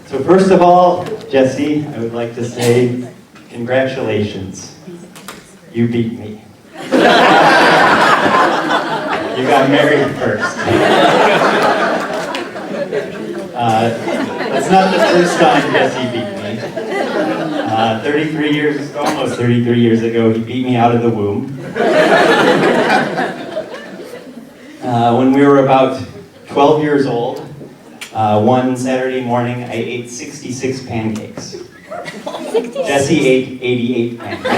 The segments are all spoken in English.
So first of all, Jesse, I would like to say congratulations. You beat me. You got married first. That's not the first time Jesse beat me. almost 33 years ago, he beat me out of the womb. When we were about 12 years old, one Saturday morning, I ate 66 pancakes. Jesse ate 88 pancakes.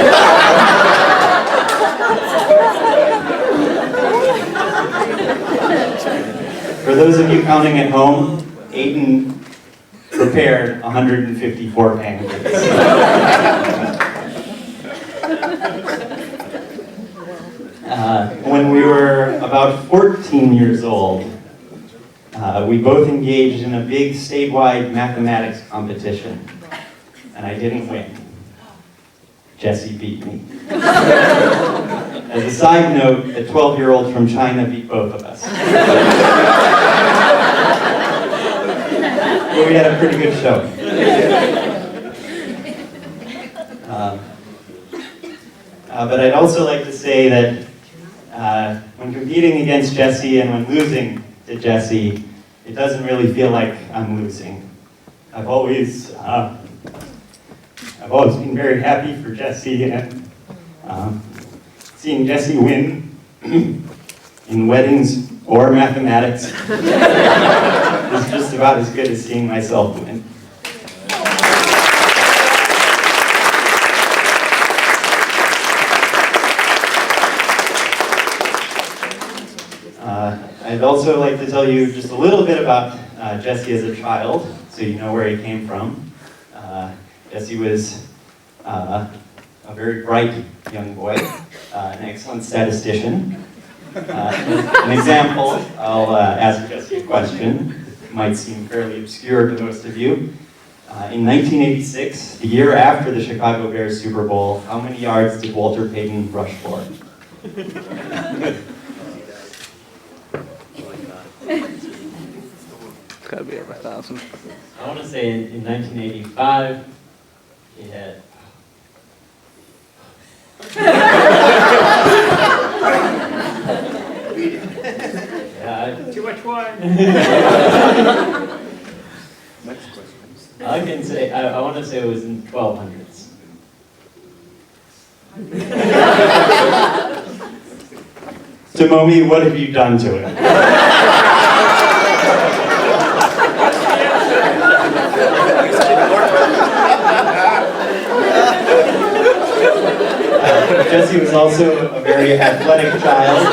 For those of you counting at home, Aiden prepared 154 pancakes. When we were about 14 years old, we both engaged in a big statewide mathematics competition, and I didn't win. Jesse beat me. As a side note, a 12-year-old from China beat both of us. But we had a pretty good show. But I'd also like to say that when competing against Jesse and when losing to Jesse, it doesn't really feel like I'm losing. I've always been very happy for Jesse, and seeing Jesse win in weddings or mathematics is just about as good as seeing myself win. I'd also like to tell you just a little bit about Jesse as a child, so you know where he came from. Jesse was a very bright young boy, an excellent statistician. An example, I'll ask Jesse a question. It might seem fairly obscure to most of you. In 1986, the year after the Chicago Bears Super Bowl, how many yards did Walter Payton rush for? It's got to be over 1,000. I want to say in 1985, he had... Too much wine. Next question. I can say, I want to say it was in 1200s. Tomomi, what have you done to it? Jesse was also a very athletic child.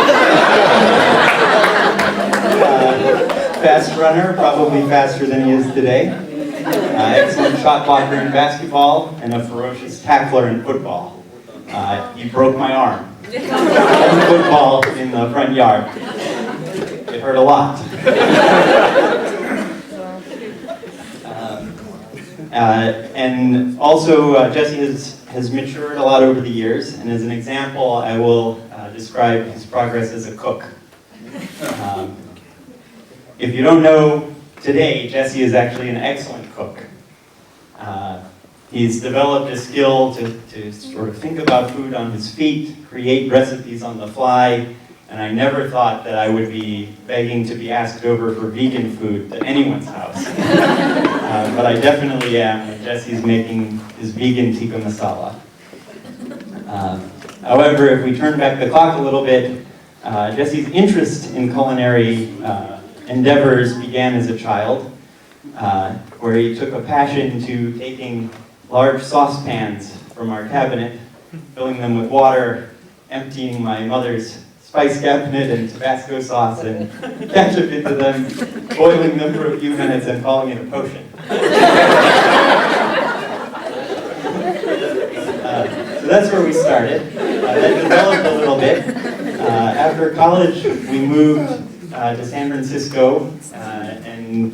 Fast runner, probably faster than he is today. Excellent shot blocker in basketball and a ferocious tackler in football. He broke my arm. Playing football in the front yard. It hurt a lot. And also, Jesse has matured a lot over the years, and as an example, I will describe his progress as a cook. If you don't know, today, Jesse is actually an excellent cook. He's developed a skill to sort of think about food on his feet, create recipes on the fly, and I never thought that I would be begging to be asked over for vegan food at anyone's house. But I definitely am when Jesse's making his vegan tikka masala. However, if we turn back the clock a little bit, Jesse's interest in culinary endeavors began as a child, where he took a passion to taking large saucepans from our cabinet, filling them with water, emptying my mother's spice cabinet and Tabasco sauce and ketchup into them, boiling them for a few minutes and calling it a potion. So that's where we started. That developed a little bit. After college, we moved to San Francisco, and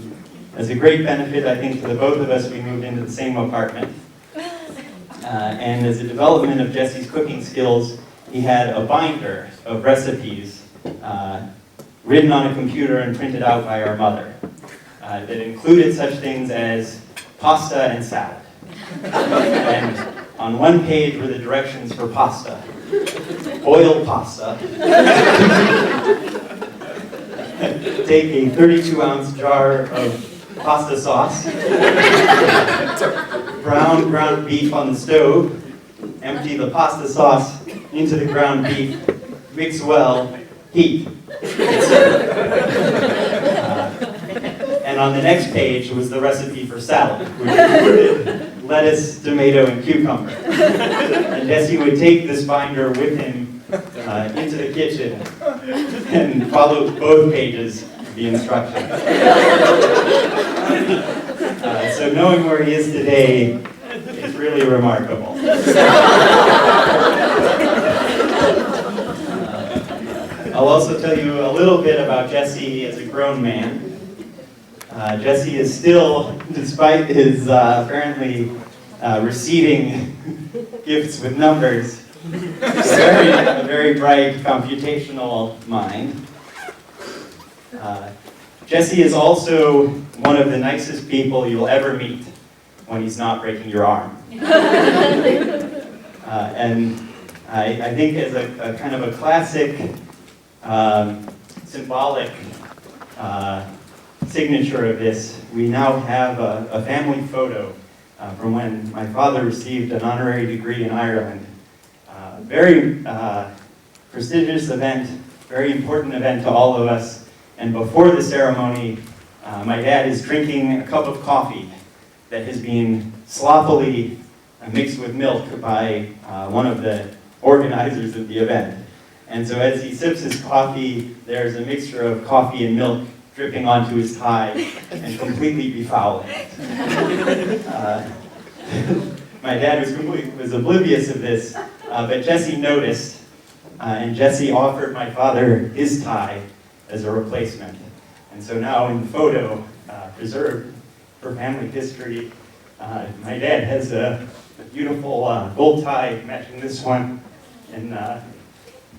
as a great benefit, I think, to the both of us, we moved into the same apartment. And as a development of Jesse's cooking skills, he had a binder of recipes written on a computer and printed out by our mother, that included such things as pasta and salad. And on one page were the directions for pasta. Boil pasta. Take a 32-ounce jar of pasta sauce. Brown ground beef on the stove. Empty the pasta sauce into the ground beef. Mix well. Heat. And on the next page was the recipe for salad, which included lettuce, tomato, and cucumber. And Jesse would take this binder with him into the kitchen and follow both pages of the instructions. So knowing where he is today is really remarkable. I'll also tell you a little bit about Jesse as a grown man. Jesse is still, despite his apparently receiving gifts with numbers, a very bright computational mind. Jesse is also one of the nicest people you'll ever meet when he's not breaking your arm. And I think as a kind of a classic symbolic signature of this, we now have a family photo from when my father received an honorary degree in Ireland. Very prestigious event, very important event to all of us. And before the ceremony, my dad is drinking a cup of coffee that has been sloppily mixed with milk by one of the organizers of the event. And so as he sips his coffee, there's a mixture of coffee and milk dripping onto his tie and completely befouling it. My dad was oblivious of this, but Jesse noticed, and Jesse offered my father his tie as a replacement. And so now in the photo, preserved for family history, my dad has a beautiful gold tie matching this one, and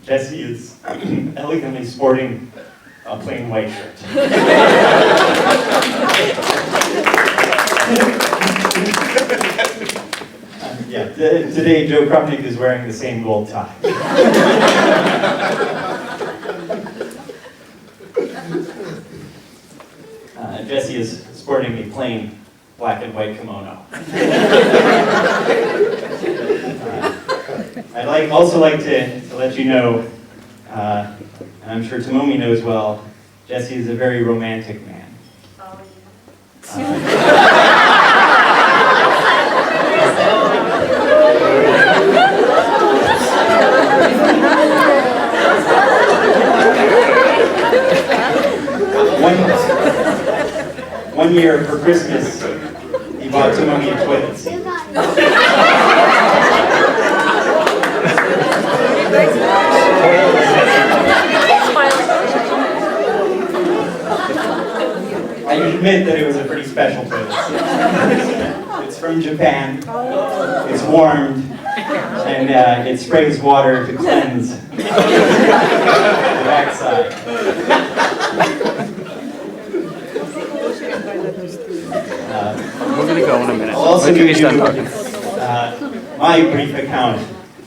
Jesse is elegantly sporting a plain white shirt. Today Joe Krupnik is wearing the same gold tie. Jesse is sporting a plain black and white kimono. I'd also like to let you know, and I'm sure Tomomi knows well, Jesse is a very romantic man. One year for Christmas, he bought Tomomi a toilet seat. I admit that it was a pretty special toilet seat. It's from Japan, it's warmed, and it sprays water to cleanse the backside. We're going to go in a minute. I'll also When do give we you start talking? my brief account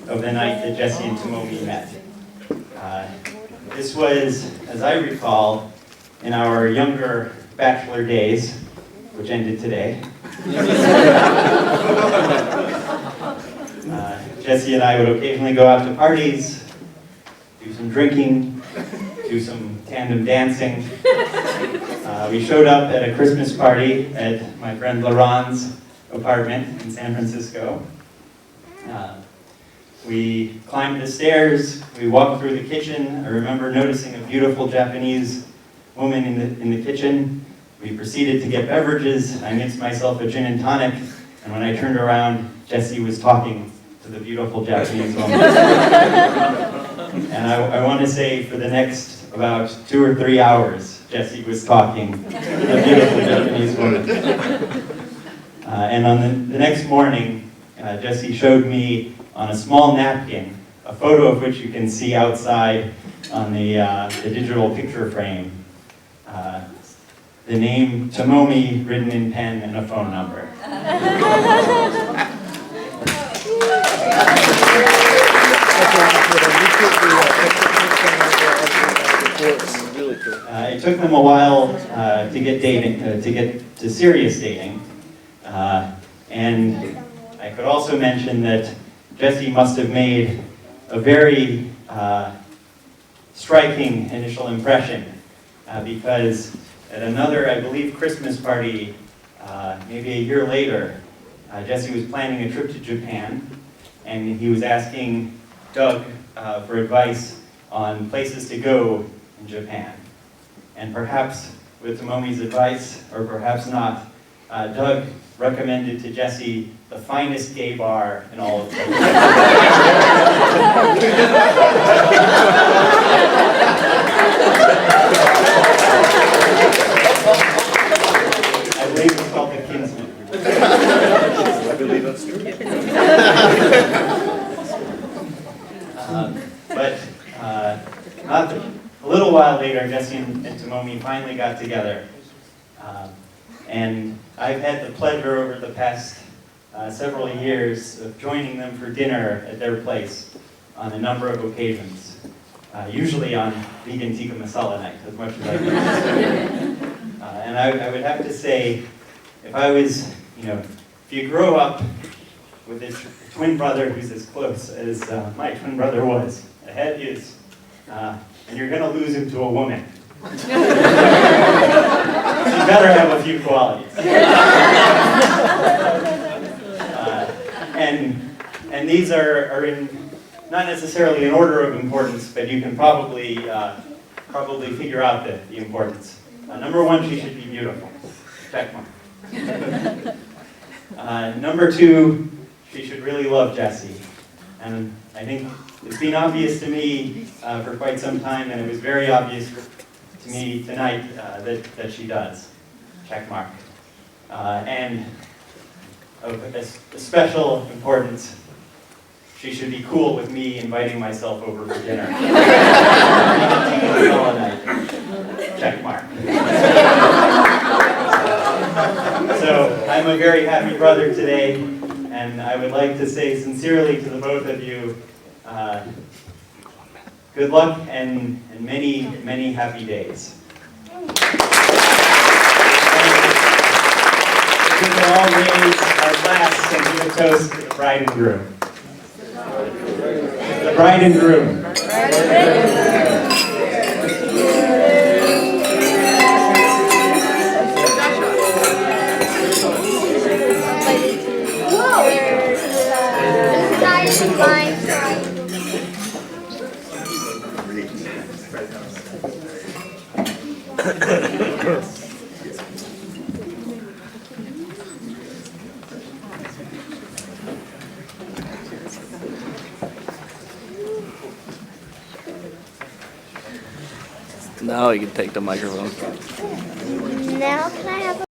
of the night that Jesse and Tomomi met. This was, as I recall, in our younger bachelor days, which ended today. Jesse and I would occasionally go out to parties, do some drinking, do some tandem dancing. We showed up at a Christmas party at my friend Laron's apartment in San Francisco. We climbed the stairs, we walked through the kitchen. I remember noticing a beautiful Japanese woman in the kitchen. We proceeded to get beverages. I mixed myself a gin and tonic, and when I turned around, Jesse was talking to the beautiful Japanese woman. And I want to say for the next about 2 or 3 hours, Jesse was talking to the beautiful Japanese woman. And on the next morning, Jesse showed me on a small napkin a photo of which you can see outside on the digital picture frame the name Tomomi written in pen and a phone number. It took them a while to get dating, to get to serious dating, and I could also mention that Jessie must have made a very striking initial impression because at another, I believe, Christmas party, maybe a year later, Jessie was planning a trip to Japan, and he was asking Doug for advice on places to go in Japan. And perhaps with Tomomi's advice, or perhaps not, Doug recommended to Jessie the finest gay bar in all of Japan. I believe it's called the Kinsman. I believe that's true. A little while later, Jessie and Tomomi finally got together. And I've had the pleasure over the past several years of joining them for dinner at their place on a number of occasions. Usually on vegan tikka masala night, as much as I can. And I would have to say, if I was, if you grow up with a twin brother who's as close as my twin brother was, the head is, and you're going to lose him to a woman. You better have a few qualities. And these are in, not necessarily in order of importance, but you can probably figure out the importance. Number one, she should be beautiful. Check mark. Number two, she should really love Jessie. And I think it's been obvious to me for quite some time, and it was very obvious to me tonight that she does. Check mark. And of a special importance, she should be cool with me inviting myself over for dinner. Check mark. So I'm a very happy brother today, and I would like to say sincerely to the both of you, good luck and many, many happy days. We can all raise our glass and give a toast to the bride and groom. The bride and groom. Now you can take the microphone. Now can I have